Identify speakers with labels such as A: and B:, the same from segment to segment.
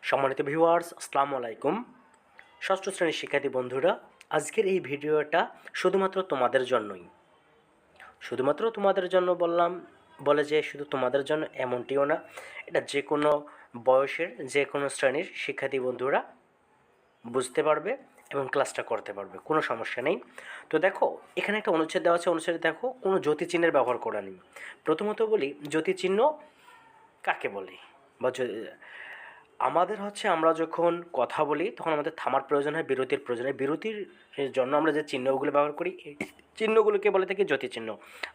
A: সম্মানিত ভিউয়ার্স, আসসালামু আলাইকুম। ষষ্ঠ শ্রেণীর শিক্ষার্থী বন্ধুরা, আজকের এই ভিডিওটা শুধুমাত্র তোমাদের জন্যই। শুধুমাত্র তোমাদের জন্য বললাম বলে যে শুধু তোমাদের জন্য এমনটিও না, এটা যে কোনো বয়সের যে কোনো শ্রেণীর শিক্ষার্থী বন্ধুরা বুঝতে পারবে এবং ক্লাসটা করতে পারবে, কোনো সমস্যা নেই। তো দেখো, এখানে একটা অনুচ্ছেদ দেওয়া আছে। অনুচ্ছেদে দেখো কোনো জ্যোতিচিহ্নের ব্যবহার করা নেই। প্রথমত বলি, জ্যোতিচিহ্ন কাকে বলে বা আমাদের আমরা যখন কথা বলি তখন আমাদের থামার প্রয়োজন হয়, বিরতির প্রয়োজন হয়। বিরতির জন্য আমরা যে চিহ্নগুলো ব্যবহার করি, এই চিহ্নগুলোকে বলে থাকি জ্যোতিচিহ্ন।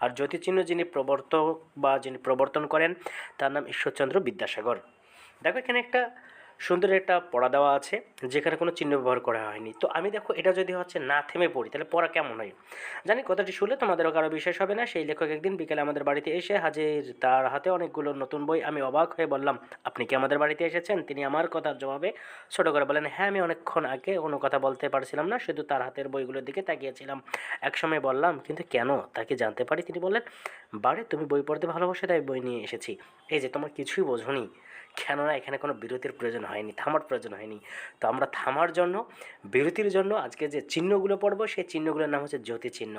A: আর জ্যোতিচিহ্ন যিনি প্রবর্তক বা যিনি প্রবর্তন করেন তার নাম ঈশ্বরচন্দ্র বিদ্যাসাগর। দেখো, এখানে একটা সুন্দর একটা পড়া দেওয়া আছে যেখানে কোনো চিহ্ন ব্যবহার করা হয়নি। তো আমি দেখো, এটা যদি না থেমে পড়ি তাহলে পড়া কেমন হয় জানি। কথাটি শুনলে তোমাদেরও কারো বিশ্বাস হবে না। সেই লেখক একদিন বিকেলে আমাদের বাড়িতে এসে হাজির, তার হাতে অনেকগুলো নতুন বই। আমি অবাক হয়ে বললাম, আপনি কি আমাদের বাড়িতে এসেছেন? তিনি আমার কথার জবাবে ছোটো করে বলেন, হ্যাঁ, আমি অনেকক্ষণ আগে কোনো কথা বলতে পারছিলাম না, শুধু তার হাতের বইগুলোর দিকে তাকিয়েছিলাম। একসময় বললাম, কিন্তু কেন, তাকে জানতে পারি? তিনি বললেন, বাড়ি তুমি বই পড়তে ভালোবাসো তাই বই নিয়ে এসেছি। এই যে তোমার কিছুই বোঝনি, কেননা এখানে কোনো বিরতির প্রয়োজন হয়নি, থামার প্রয়োজন হয়নি। তো আমরা থামার জন্য, বিরতির জন্য আজকে যে চিহ্নগুলো পড়বো সেই চিহ্নগুলোর নাম হচ্ছে জ্যোতিচিহ্ন।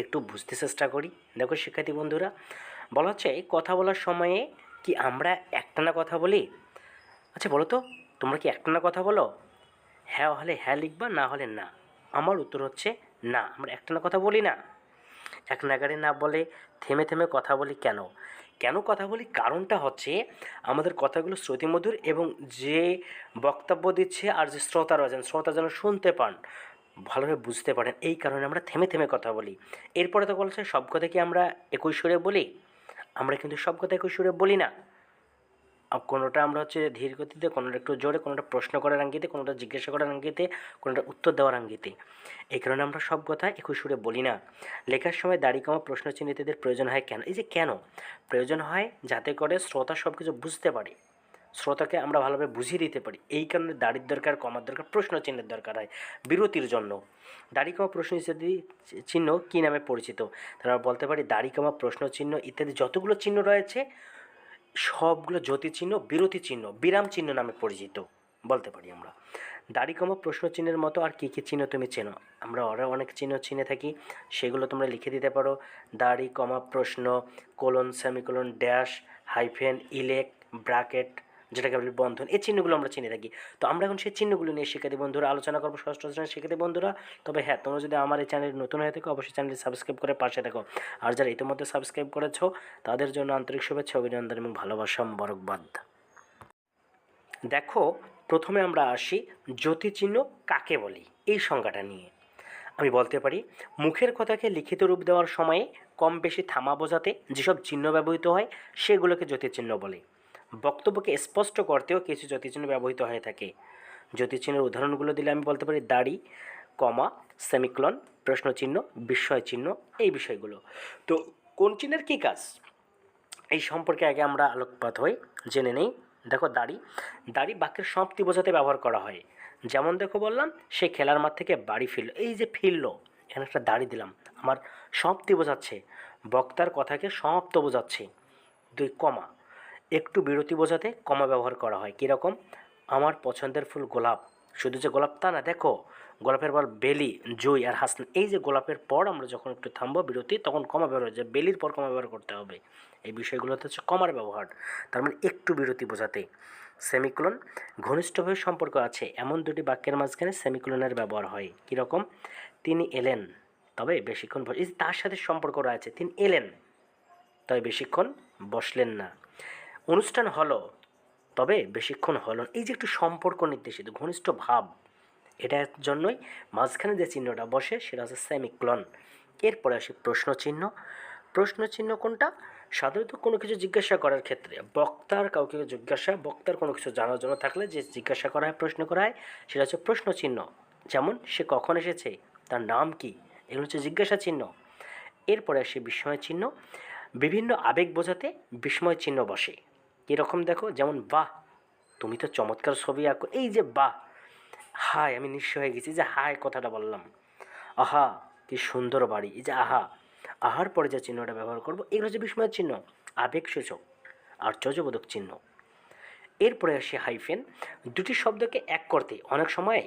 A: একটু বুঝতে চেষ্টা করি। দেখো শিক্ষার্থী বন্ধুরা, বলা হচ্ছে কথা বলার সময়ে কি আমরা একটানা কথা বলি? আচ্ছা বলো তো, তোমরা কি একটানা কথা বলো? হ্যাঁ হলে হ্যাঁ লিখবা, না হলে না। আমার উত্তর হচ্ছে না, আমরা একটানা কথা বলি না। এক নাগাড়ে না বলে থেমে থেমে কথা বলি কেন? কেন কথা বলি? কারণটা হচ্ছে আমাদের কথাগুলো শ্রুতিমধুর এবং যে বক্তব্য দিচ্ছে আর যে শ্রোতা রয়েছেন, শ্রোতা যেন শুনতে পান, ভালোভাবে বুঝতে পারেন, এই কারণে আমরা থেমে থেমে কথা বলি। এরপরে তো বলছে সব কথা কি আমরা একই সুরে বলি? আমরা কিন্তু সব কথা একই সুরে বলি না। কোনোটা আমরা ধীর গতিতে, কোনোটা একটু জোরে, কোনোটা প্রশ্ন করার আঙ্গিতে, কোনোটা জিজ্ঞাসা করার আঙ্গিতে, কোনোটা উত্তর দেওয়ার আঙ্গিতে। এই কারণে আমরা সব কথা একই সুরে বলি না। লেখার সময় দাড়ি কমা, প্রশ্নচিহ্ন ইত্যাদির প্রয়োজন হয় কেন? এই যে কেন প্রয়োজন হয়, যাতে করে শ্রোতা সব কিছু বুঝতে পারে, শ্রোতাকে আমরা ভালোভাবে বুঝিয়ে দিতে পারি। এই কারণে দাড়ির দরকার, কমার দরকার, প্রশ্ন চিহ্নের দরকার হয় বিরতির জন্য। দাড়ি কমা, প্রশ্ন ইত্যাদি চিহ্ন কী নামে পরিচিত? তারা বলতে পারি দাড়ি কমা, প্রশ্ন চিহ্ন ইত্যাদি যতগুলো চিহ্ন রয়েছে সবগুলো জ্যোতি চিহ্ন, বিরতি চিহ্ন, বিরাম চিহ্ন নামে পরিচিত বলতে পারি আমরা। দাড়ি কমা, প্রশ্ন চিহ্নের মতো আর কী কী চিহ্ন তুমি চেনো? আমরা আরও অনেক চিহ্ন চিনে থাকি, সেগুলো তোমরা লিখে দিতে পারো। দাড়ি কমা, প্রশ্ন, কোলন, সেমিকোলন, ড্যাশ, হাইফেন, ইলেক, ব্র্যাকেট, যেটাকে বলি বন্ধন, এই চিহ্নগুলো আমরা চিনে থাকি। তো আমরা এখন সেই চিহ্নগুলো নিয়ে শিক্ষার্থী বন্ধুরা আলোচনা করবো, ষষ্ঠ শ্রেণীর শিক্ষার্থী বন্ধুরা। তবে হ্যাঁ, তোমরা যদি আমার এই চ্যানেল নতুন হয়ে থাকো অবশ্যই চ্যানেলটি সাবস্ক্রাইব করে পাশে থাকো। আর যারা ইতিমধ্যে সাবস্ক্রাইব করেছো তাদের জন্য আন্তরিক শুভেচ্ছা, অভিনন্দন এবং ভালোবাসা, মোবারকবাদ। দেখো, প্রথমে আমরা আসি জ্যোতিচিহ্ন কাকে বলি এই সংজ্ঞাটা নিয়ে। আমি বলতে পারি, মুখের কথাকে লিখিত রূপ দেওয়ার সময়ে কম বেশি থামা বোঝাতে যেসব চিহ্ন ব্যবহৃত হয় সেগুলোকে জ্যোতিচিহ্ন বলে। বক্তব্যকে স্পষ্ট করতেও কিছু জ্যোতিচিহ্ন ব্যবহৃত হয়ে থাকে। জ্যোতিচিহ্নের উদাহরণগুলো দিলে আমি বলতে পারি দাড়ি, কমা, সেমিকোলন, প্রশ্নচিহ্ন, বিস্ময় চিহ্ন, এই বিষয়গুলো। তো কোন চিহ্নের কী কাজ এই সম্পর্কে আগে আমরা আলোকপাত হই, জেনে নেই। দেখো, দাড়ি, দাড়ি বাক্যের সমাপ্তি বোঝাতে ব্যবহার করা হয়। যেমন দেখো, বললাম সে খেলার মাঠ থেকে বাড়ি ফিরল। এই যে ফিরল, এখানে একটা দাড়ি দিলাম, আমার সমাপ্তি বোঝাচ্ছে, বক্তার কথাকে সমাপ্ত বোঝাচ্ছে। দুই, কমা, একটু বিরতি বোঝাতে কমা ব্যবহার করা হয়। কীরকম? আমার পছন্দের ফুল গোলাপ। শুধু যে গোলাপ তা না, দেখো গোলাপের পর বেলি, জুই আর হাসন। এই যে গোলাপের পর আমরা যখন একটু থামবো বিরতি, তখন কমা ব্যবহার হয়ে যায়, বেলির পর কমা ব্যবহার করতে হবে। এই বিষয়গুলোতে হচ্ছে কমার ব্যবহার, তার মানে একটু বিরতি বোঝাতে। সেমিকোলন, ঘনিষ্ঠভাবে সম্পর্ক আছে এমন দুটি বাক্যের মাঝখানে সেমিকোলনের ব্যবহার হয়। কীরকম? তিনি এলেন তবে বেশিক্ষণ এই তার সাথে সম্পর্ক রয়েছে, তিনি এলেন তবে বেশিক্ষণ বসলেন না। অনুষ্ঠান হলো তবে বেশিক্ষণ হলো। এই যে একটু সম্পর্ক নির্দেশিত ঘনিষ্ঠ ভাব, এটার জন্যই মাঝখানে যে চিহ্নটা বসে সেটা হচ্ছে সেমিকোলন। এরপরে আসি প্রশ্ন চিহ্ন। প্রশ্ন চিহ্ন কোনটা? সাধারণত কোনো কিছু জিজ্ঞাসা করার ক্ষেত্রে বক্তার কাউকে জিজ্ঞাসা, বক্তার কোনো কিছু জানার জন্য থাকলে যে জিজ্ঞাসা করা হয়, প্রশ্ন করা হয়, সেটা হচ্ছে প্রশ্ন চিহ্ন। যেমন সে কখন এসেছে, তার নাম কি, এগুলো হচ্ছে জিজ্ঞাসা চিহ্ন। এরপরে আসে বিস্ময় চিহ্ন। বিভিন্ন আবেগ বোঝাতে বিস্ময় চিহ্ন বসে। কীরকম? দেখো, যেমন বাহ, তুমি তো চমৎকার ছবি আঁকো। এই যে বাহ, হায় আমি নিঃস্ব হয়ে গেছি, যে হায় কথাটা বললাম। আহা কি সুন্দর বাড়ি, এই যে আহা, আহার পরে যে চিহ্নটা ব্যবহার করব এগুলো হচ্ছে বিস্ময়ের চিহ্ন, আবেগসূচক, আশ্চর্যবোধক চিহ্ন। এরপরে আসি হাইফেন। দুটি শব্দকে এক করতে অনেক সময়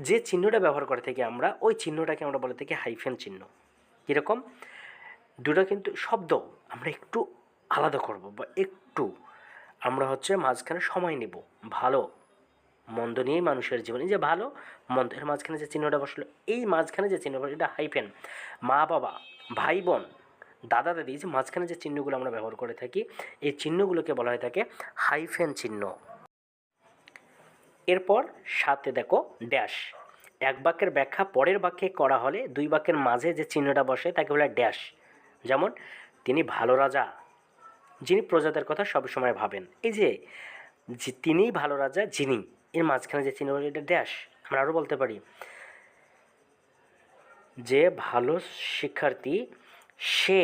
A: যে চিহ্নটা ব্যবহার করে থাকি আমরা, ওই চিহ্নটাকে আমরা বলে থাকি হাইফেন চিহ্ন। কীরকম? দুটো কিন্তু শব্দ আমরা একটু আলাদা করব, বা একটু আমরা মাঝখানে সময় নেব। ভালো মন্দ নিয়েই মানুষের জীবনে, যে ভালো মন্দ এর মাঝখানে যে চিহ্নটা বসলো, এই মাঝখানে যে চিহ্ন বসলো এটা হাইফেন। মা বাবা, ভাই বোন, দাদা দাদি, যে মাঝখানে যে চিহ্নগুলো আমরা ব্যবহার করে থাকি, এই চিহ্নগুলোকে বলা হয়ে থাকে হাইফেন চিহ্ন। এরপর সাথে দেখো ড্যাশ। এক বাক্যের ব্যাখ্যা পরের বাক্যে করা হলে দুই বাক্যের মাঝে যে চিহ্নটা বসে তাকে বলে ড্যাশ। যেমন, তিনি ভালো রাজা, যিনি প্রজাদের কথা সবসময় ভাবেন। এই যে তিনিই ভালো রাজা, যিনি, এর মাঝখানে যে চিহ্ন বসে এটা ড্যাশ। আমরা আরও বলতে পারি যে ভালো শিক্ষার্থী সে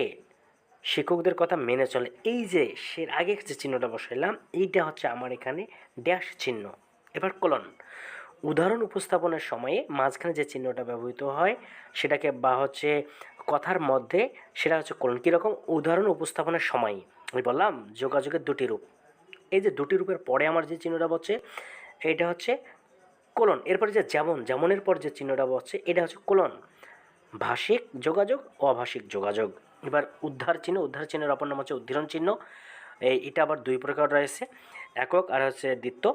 A: শিক্ষকদের কথা মেনে চলে। এই যে সে আগে যে চিহ্নটা বসাইলাম, এইটা আমার এখানে ড্যাশ চিহ্ন। এবার কোলন। উদাহরণ উপস্থাপনের সময়ে মাঝখানে যে চিহ্নটা ব্যবহৃত হয় সেটাকে বা কথার মধ্যে সেটা কোলন। কীরকম? উদাহরণ উপস্থাপনের সময় আমি বললাম যোগাযোগের দুটি রূপ, এই যে দুটি রূপের পরে আমার যে চিহ্নটা বসছে এইটা কোলন। এরপরে যে যেমন, যেমনের পর যে চিহ্নটা বসছে এটা কোলন। ভাষিক যোগাযোগ, অভাষিক যোগাযোগ। এবার উদ্ধার চিহ্ন। উদ্ধার চিহ্নের অপর নাম উদ্ধৃণ চিহ্ন। এটা আবার দুই প্রকার রয়েছে, একক আর দ্বিত্ব।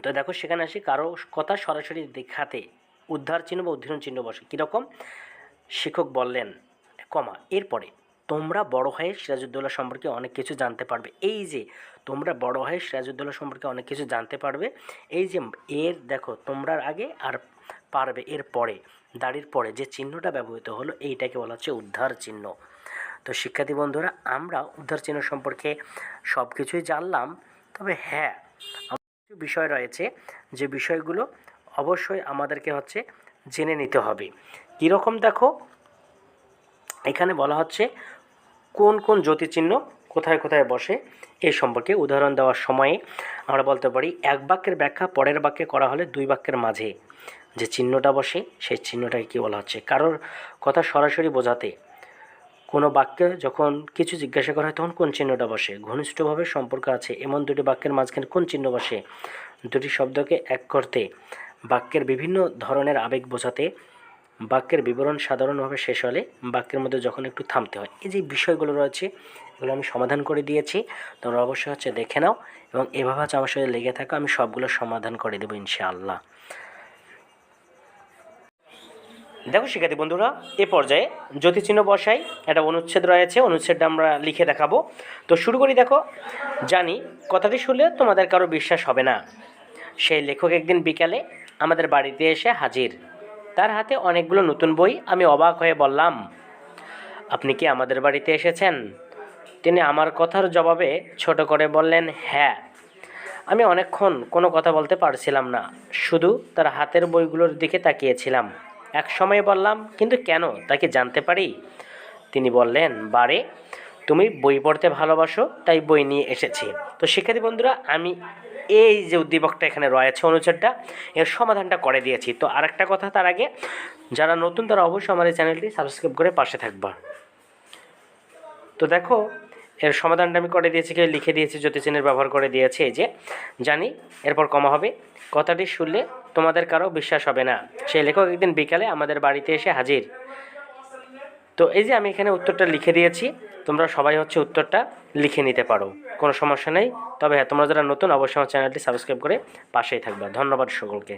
A: তো দেখো সেখানে আসি, কারো কথা সরাসরি দেখাতে উদ্ধার চিহ্ন বা উদ্ধৃণ চিহ্ন বসে। কীরকম? শিক্ষক বললেন, কমা, এরপরে তোমরা বড় হয়ে সিরাজউদ্দৌলা সম্পর্কে অনেক কিছু জানতে পারবে। এই যে তোমরা বড় হয়ে সিরাজউদ্দৌলা সম্পর্কে অনেক কিছু জানতে পারবে, এই যে এর দেখো তোমরার আগে আর পারবে এর পরে, দাড়ির পরে যে চিহ্নটা ব্যবহৃত হলো এইটাকে বলা হচ্ছে উদ্ধার চিহ্ন। তো শিক্ষার্থী বন্ধুরা, আমরা উদ্ধার চিহ্ন সম্পর্কে সব কিছুই জানলাম। তবে হ্যাঁ, কিছু বিষয় রয়েছে যে বিষয়গুলো অবশ্যই আমাদেরকে জেনে নিতে হবে। কীরকম? দেখো এখানে বলা হচ্ছে কোন কোন জ্যোতিচিহ্ন কোথায় কোথায় বসে এই সম্পর্কে উদাহরণ দেওয়ার সময়ে আমরা বলতে পারি, এক বাক্যের ব্যাখ্যা পরের বাক্যে করা হলে দুই বাক্যের মাঝে যে চিহ্নটা বসে সেই চিহ্নটাকে কী বলা হচ্ছে? কারোর কথা সরাসরি বোঝাতে কোনো বাক্যে যখন কিছু জিজ্ঞাসা করা হয় তখন কোন চিহ্নটা বসে? ঘনিষ্ঠভাবে সম্পর্ক আছে এমন দুটি বাক্যের মাঝখানে কোন চিহ্ন বসে? দুটি শব্দকে এক করতে, বাক্যের বিভিন্ন ধরনের আবেগ বোঝাতে, বাক্যের বিবরণ সাধারণভাবে শেষ হলে, বাক্যের মধ্যে যখন একটু থামতে হয়। এই যে বিষয়গুলো রয়েছে এগুলো আমি সমাধান করে দিয়েছি, তোমরা অবশ্যই দেখে নাও এবং এভাবে আমার সাথে লেগে থাকো, আমি সবগুলো সমাধান করে দেবো ইনশাআল্লাহ। দেখো শিক্ষার্থী বন্ধুরা, এ পর্যায়ে জ্যোতিচিহ্ন বসাই একটা অনুচ্ছেদ রয়েছে, অনুচ্ছেদটা আমরা লিখে দেখাবো। তো শুরু করি। দেখো, জানি কথাটি শুনলে তোমাদের কারো বিশ্বাস হবে না, সেই লেখক একদিন বিকালে আমাদের বাড়িতে এসে হাজির। তার হাতে অনেকগুলো নতুন বই। আমি অবাক হয়ে বললাম, আপনি কি আমাদের বাড়িতে এসেছেন? তিনি আমার কথার জবাবে ছোট করে বললেন, হ্যাঁ। আমি অনেকক্ষণ কোনো কথা বলতে পারছিলাম না, শুধু তার হাতের বইগুলোর দিকে তাকিয়েছিলাম। এক সময় বললাম, কিন্তু কেন, তা কি জানতে পারি? তিনি বললেন, বারে, তুমি বই পড়তে ভালোবাসো তাই বই নিয়ে এসেছি। তো শিক্ষার্থী বন্ধুরা, আমি এই যে উদ্দীপকটা এখানে রয়েছে অনুচ্ছেদটা, এর সমাধানটা করে দিয়েছি। তো আরেকটা কথা, তার আগে যারা নতুন তারা অবশ্যই আমার এই চ্যানেলটি সাবস্ক্রাইব করে পাশে থাকবা। তো দেখো এর সমাধানটা আমি করে দিয়েছি, কেউ লিখে দিয়েছি, জ্যোতিচিহ্নের ব্যবহার করে দিয়েছি। এই যে জানি, এরপর কমা হবে, কথাটি শুনলে তোমাদের কারো বিশ্বাস হবে না, সেই লেখক একদিন বিকালে আমাদের বাড়িতে এসে হাজির। তো এই যে আমি এখানে উত্তরটা লিখে দিয়েছি, তোমরা সবাই উত্তরটা লিখে নিতে পারো, কোনো সমস্যা নেই। তবে হ্যাঁ, তোমরা যারা নতুন অবশ্যই আমার চ্যানেলটি সাবস্ক্রাইব করে পাশেই থাকবা। ধন্যবাদ সকলকে।